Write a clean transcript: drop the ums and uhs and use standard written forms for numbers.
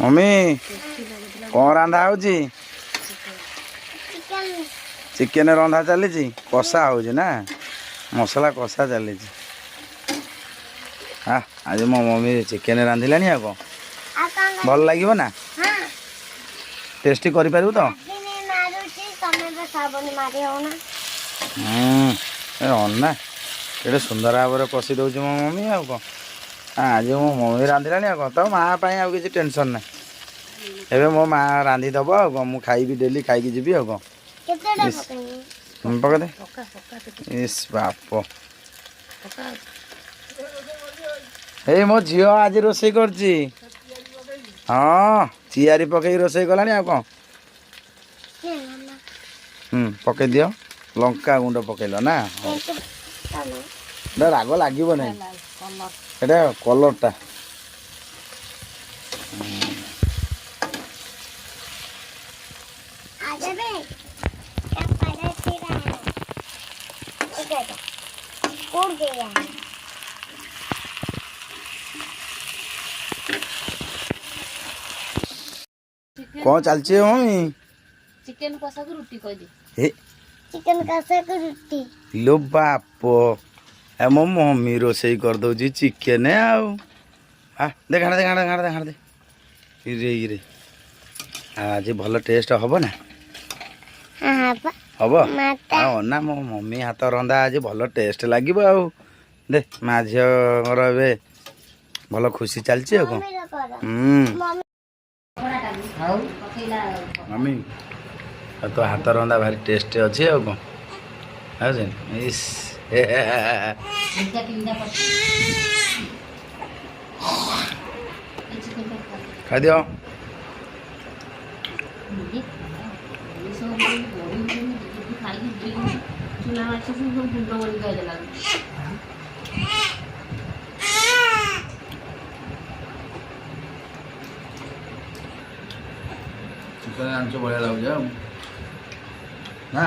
mummy कौन रंधा हो chicken Randha चली कषा हो ना मसला कषा चली हाँ आज मो मम्मी चिकेन रांधिला कौन भल लगे ना टेस्टी कर तो अन्ना ये सुंदर भाव कषि दौर मो मम्मी आ कौन आज मो मम्मी रांधिला कौन तो माँ आ किसी टेंशन ना एबे मो माँ रांधिदब आ कौन खाइबी डेली खाई जी आ कौन पका दे इस बाप ए मो झील आज रोसे कर हाँ चियारी पकई रोसे कला आ कौन पकई दियो लंका गुंड पकईल ना राग लगे ना ये कलरटा कौन चलचे मम्मी चिकन कषा को रोटी कह दे चिकन कषा को रोटी लो बाप ए मो मम्मी रोसई कर दो चिकेन आ देखा दे इरे इरे आज भल टेस्ट हम ना हम ना मो मम्मी हाथ रंधा आज भल टेस्ट लगे दे माँ झील भल खुशी चलती मम्मी तो हाथ रंधा भारी टेस्ट अच्छे कौन खाई दियो चिकन आंच बढ़िया लगे ना